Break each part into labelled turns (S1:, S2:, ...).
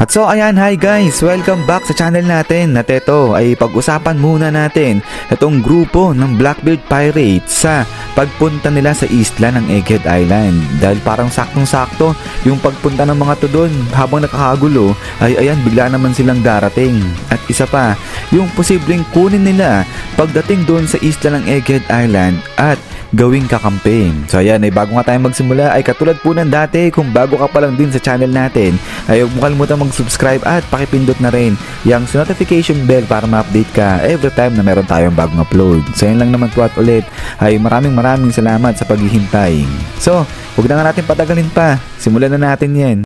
S1: At so ayan, hi guys! Welcome back sa channel natin. At ito ay pag-usapan muna natin itong grupo ng Blackbeard Pirates sa pagpunta nila sa isla ng Egghead Island. Dahil parang saktong-sakto yung pagpunta ng mga to doon habang nakakagulo ay ayan, bigla naman silang darating. At isa pa, yung posibleng kunin nila pagdating doon sa isla ng Egghead Island at gawing kakampi. So ayan, ay bago nga tayo magsimula ay katulad po ng dati, kung bago ka pa lang din sa channel natin ay huwag mo kalimutan mag-subscribe at pakipindot na rin yung notification bell para ma-update ka every time na meron tayong bagong upload. So yun lang naman po at ulit ay maraming salamat sa paghihintay. So huwag na nga natin patagalin pa, simulan na natin yan.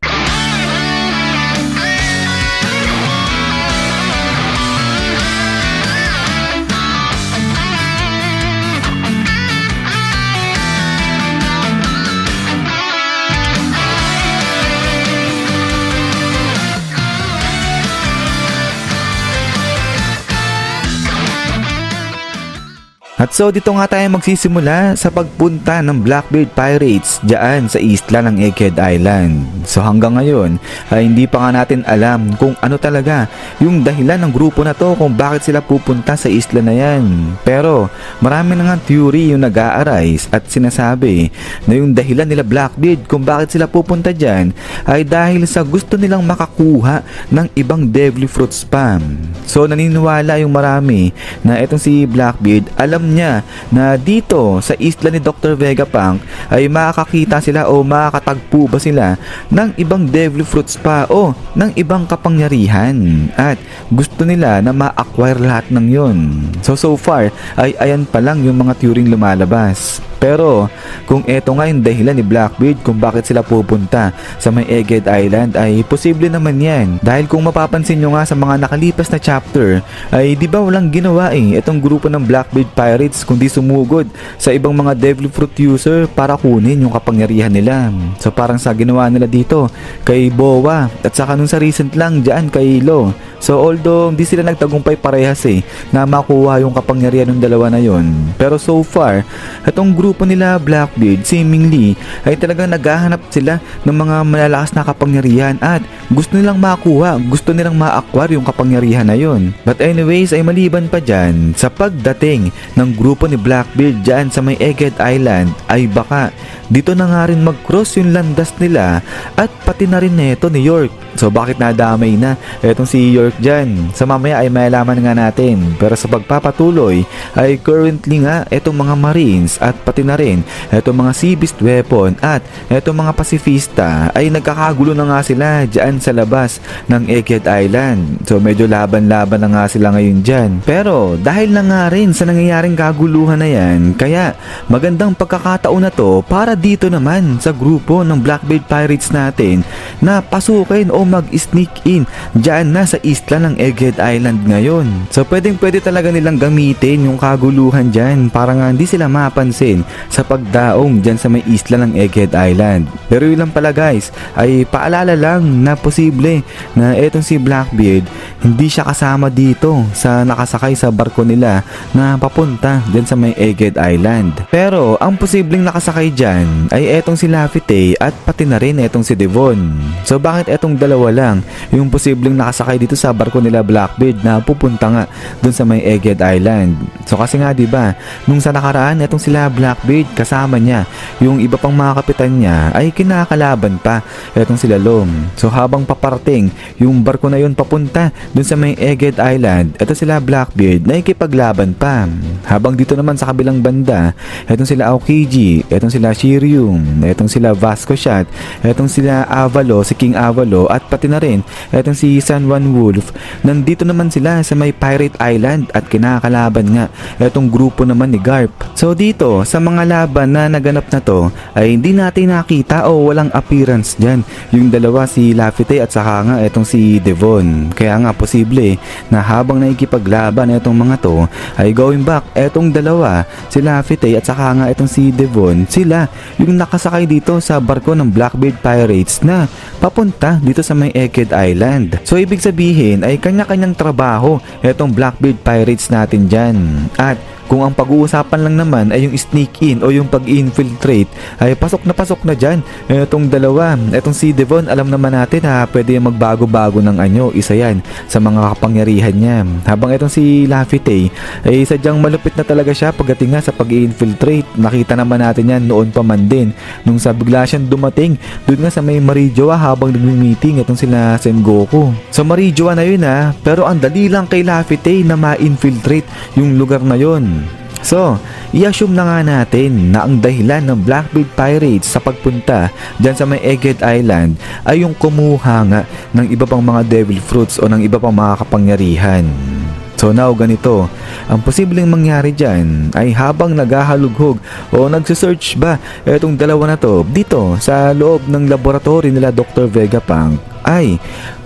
S1: At so dito nga tayo magsisimula sa pagpunta ng Blackbeard Pirates dyan sa isla ng Egghead Island. So hanggang ngayon ay hindi pa nga natin alam kung ano talaga yung dahilan ng grupo na to kung bakit sila pupunta sa isla na yan. Pero marami na nga theory yung nag-a-arise at sinasabi na yung dahilan nila Blackbeard kung bakit sila pupunta dyan ay dahil sa gusto nilang makakuha ng ibang deadly fruit spam. So naniniwala yung marami na itong si Blackbeard alam niya na dito sa isla ni Dr. Vegapunk ay makakakita sila o makakatagpo ba sila ng ibang devil fruits pa o ng ibang kapangyarihan at gusto nila na ma-acquire lahat ng yon. So far ay ayan pa lang yung mga theory lumalabas. Pero kung eto nga yung dahilan ni Blackbeard kung bakit sila pupunta sa may Egghead Island ay posible naman yan. Dahil kung mapapansin nyo nga sa mga nakalipas na chapter ay di ba walang ginawa itong grupo ng Blackbeard Pirates kundi sumugod sa ibang mga devil fruit user para kunin yung kapangyarihan nila. So parang sa ginawa nila dito kay Boa at saka nung sa recent lang dyan kay Lo. So although hindi sila nagtagumpay parehas na makuha yung kapangyarihan ng dalawa na yon, pero so far itong grupo nila Blackbeard seemingly ay talagang naghahanap sila ng mga malalakas na kapangyarihan at gusto nilang makuha, gusto nilang ma-acquire yung kapangyarihan na yon. But anyways ay maliban pa dyan sa pagdating ng grupo ni Blackbeard dyan sa may Egghead Island ay baka dito na nga rin mag-cross yung landas nila at pati na rin neto ni York. So bakit nadamay na etong si York dyan? Sa mamaya ay malalaman nga natin. Pero sa pagpapatuloy ay currently nga etong mga Marines at pati na rin etong mga Sea Beast Weapon at etong mga Pacifista ay nagkakagulo na nga sila dyan sa labas ng Egghead Island. So medyo laban-laban na nga sila ngayon dyan. Pero dahil na nga rin sa nangyayaring kaguluhan na yan, kaya magandang pagkakataon na to para dito naman sa grupo ng Blackbeard Pirates natin na pasukin o mag-sneak in dyan na sa isla ng Egghead Island ngayon. So pwede talaga nilang gamitin yung kaguluhan dyan para nga hindi sila mapansin sa pagdaong dyan sa may isla ng Egghead Island. Pero yun lang pala guys, ay paalala lang na posible na etong si Blackbeard hindi siya kasama dito sa nakasakay sa barko nila na papunta dyan sa may Egghead Island. Pero ang posibleng nakasakay dyan ay etong si Laffy at pati na rin etong si Devon. So bakit etong dalawa lang yung posibleng nakasakay dito sa barko nila Blackbeard na pupunta nga dun sa may Egghead Island? So kasi nga diba, nung sa nakaraan etong sila Blackbeard kasama niya yung iba pang mga kapitan niya ay kinakalaban pa etong sila Long. So habang paparating yung barko na yun papunta dun sa may Egghead Island, eto sila Blackbeard na ikipaglaban pa. Habang dito naman sa kabilang banda, etong sila Aokiji, etong sila Shiryu, etong sila Vasco Shot, etong sila Avalo, si King Avalo at pati na rin etong si San Juan Wolf. Nandito naman sila sa may Pirate Island at kinakalaban nga etong grupo naman ni Garp. So dito sa mga laban na naganap na to ay hindi natin nakita o walang appearance dyan yung dalawa, si Laffy at saka nga etong si Devon. Kaya nga posible na habang nakikipaglaban etong mga to ay going back etong dalawa, si Laffy at saka nga etong si Devon, sila yung nakasakay dito sa barko ng Blackbeard Pirates na papunta dito sa may Egghead Island. So ibig sabihin ay kanya-kanyang trabaho etong Blackbeard Pirates natin dyan. At Kung ang pag-uusapan lang naman ay yung sneak in o yung pag-infiltrate, ay pasok na dyan. Itong dalawa, itong si Devon, alam naman natin ha, pwede yung magbago-bago ng anyo, isa yan sa mga kapangyarihan niya. Habang itong si Lafite ay sadyang malupit na talaga siya pagdating nga sa pag-infiltrate. Nakita naman natin yan noon pa man din nung sa bigla siyang dumating doon nga sa may Marijoa habang nagmi-meeting itong sila Sengoku. So Marijoa na yun ha, pero ang dali lang kay Lafite na ma-infiltrate yung lugar na yun. So, i-assume na nga natin na ang dahilan ng Blackbeard Pirates sa pagpunta dyan sa may Egghead Island ay yung kumuha nga ng iba pang mga devil fruits o ng iba pang mga kapangyarihan. So now ganito, ang posibleng mangyari dyan ay habang naghahalughog o nagsisearch ba itong dalawa na to dito sa loob ng laboratory nila Dr. Vegapunk, ay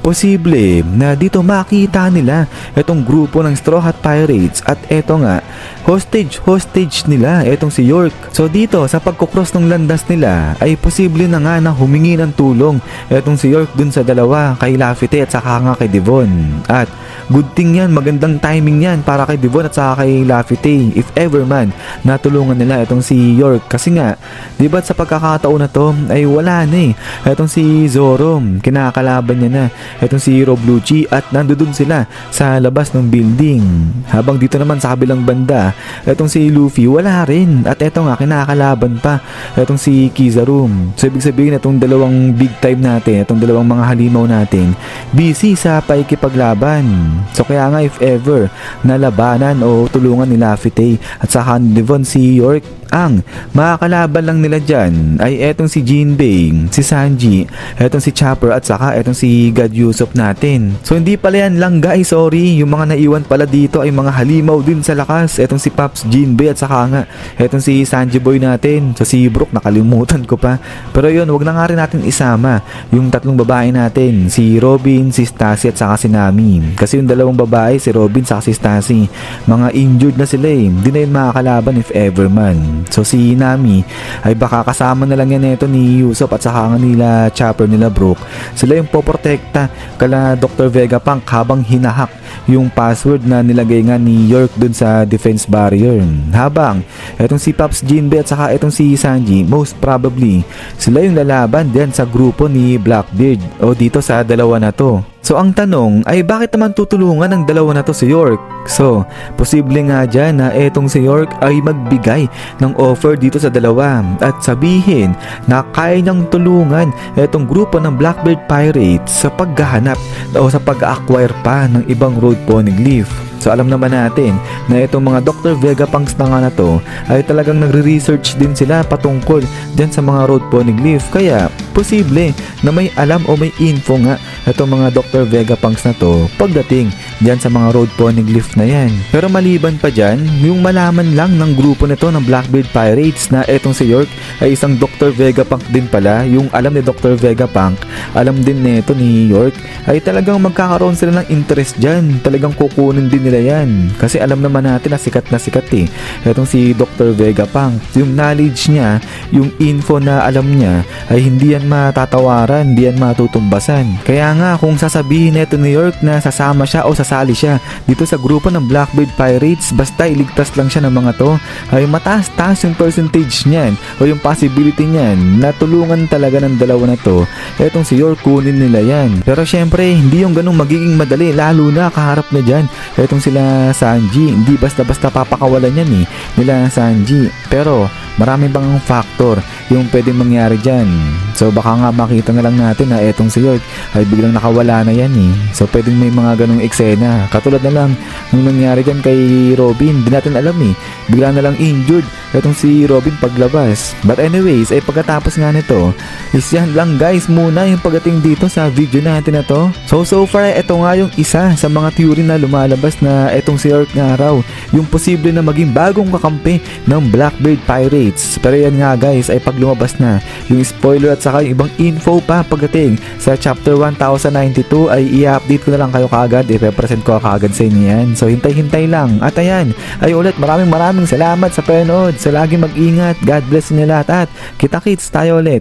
S1: posible na dito makita nila itong grupo ng Straw Hat Pirates at eto nga, hostage nila etong si York. So dito sa pagkukross ng landas nila ay posible na nga na humingi ng tulong etong si York dun sa dalawa, kay Lafite at saka nga kay Devon. At good thing yan, magandang timing yan para kay Devon at saka kay Lafite if ever man natulungan nila itong si York. Kasi nga, diba sa pagkakataon na to ay wala na etong si Zoro, kinakalaban niya na etong si Roblucci at nandoon sila sa labas ng building. Habang dito naman sa kabilang banda, etong si Luffy wala rin at eto nga kinakalaban pa etong si Kizaru. So ibig sabihin itong dalawang big time natin, itong dalawang mga halimaw natin, busy sa paikipaglaban. So kaya nga if ever nalabanan o tulungan ni Lafite at saka ni Devon si York, ang makakalaban lang nila dyan ay etong si Jinbei, si Sanji, etong si Chopper at saka etong si God Usopp natin. So hindi pala yan lang guys, sorry, yung mga naiwan pala dito ay mga halimaw din sa lakas, etong si Pops Jinbei at saka nga etong si Sanji Boy natin. So si Brook nakalimutan ko pa, pero yun, wag na nga rin natin isama yung tatlong babae natin, si Robin, si Stacy at saka si Nami. Kasi yung dalawang babae, si Robin at saka si Stacy, mga injured na sila hindi na yun makakalaban if ever man. So si Nami ay baka kasama na lang yan ito ni Usopp at saka nga nila Chopper, nila Brook. Sila yung poprotekta kala Dr. Vegapunk habang hinahak yung password na nilagay nga ni York dun sa defense barrier. Habang etong si Pops Jinbei at saka etong si Sanji, most probably sila yung lalaban din sa grupo ni Blackbeard o dito sa dalawa na to. So ang tanong ay bakit naman tutulungan ng dalawa na to si York? So posible nga dyan na etong si York ay magbigay ng offer dito sa dalawa at sabihin na kaya niyang tulungan etong grupo ng Blackbeard Pirates sa paghahanap o sa pag-acquire pa ng ibang road poneglyph. So alam naman natin na itong mga Dr. Vegapunks na nga na to ay talagang nagre-research din sila patungkol dyan sa mga road poneglyph. Kaya posible na may alam o may info nga itong mga Dr. Vegapunks na to pagdating dyan sa mga road poneglyph na yan. Pero maliban pa dyan, yung malaman lang ng grupo nito ng Blackbeard Pirates na etong si York ay isang Dr. Vegapunk din pala, yung alam ni Dr. Vegapunk, alam din nito ni York, ay talagang magkakaroon sila ng interest dyan. Talagang kukunin din nila yan. Kasi alam naman natin na sikat etong si Dr. Vegapunk. Yung knowledge niya, yung info na alam niya ay hindi yan matatawaran, hindi yan matutumbasan. Kaya nga kung sasabihin neto ni York na sasama siya o sasali siya dito sa grupo ng Blackbeard Pirates basta iligtas lang siya ng mga to, ay mataas-taas yung percentage niyan o yung possibility niyan na tulungan talaga ng dalawa na to etong si York, kunin nila yan. Pero syempre hindi yung ganung magiging madali, lalo na kaharap na dyan etong sila Sanji. Hindi basta-basta papakawalan yan nila Sanji. Pero marami bang factor yung pwedeng mangyari dyan. So baka nga makita na lang natin na etong si York ay biglang nakawala na yan So pwedeng may mga ganong eksena. Katulad na lang nung nangyari dyan kay Robin, di natin alam bigla na lang injured etong si Robin paglabas. But anyways, ay pagkatapos nga nito is yan lang guys muna yung pagdating dito sa video natin na to. So far ito nga yung isa sa mga theory na lumalabas na etong si York nga raw yung posible na maging bagong kakampi ng Blackbeard Pirates. Pero yan nga guys ay pag lumabas na yung spoiler at saka yung ibang info pa pagdating sa chapter 1092 ay i-update ko na lang kayo kaagad, i-represent ko kaagad sa inyo yan. So hintay-hintay lang. At ayan, ay ulit maraming salamat sa panood. So lagi mag-ingat, God bless niyo lahat at kita-kits tayo ulit.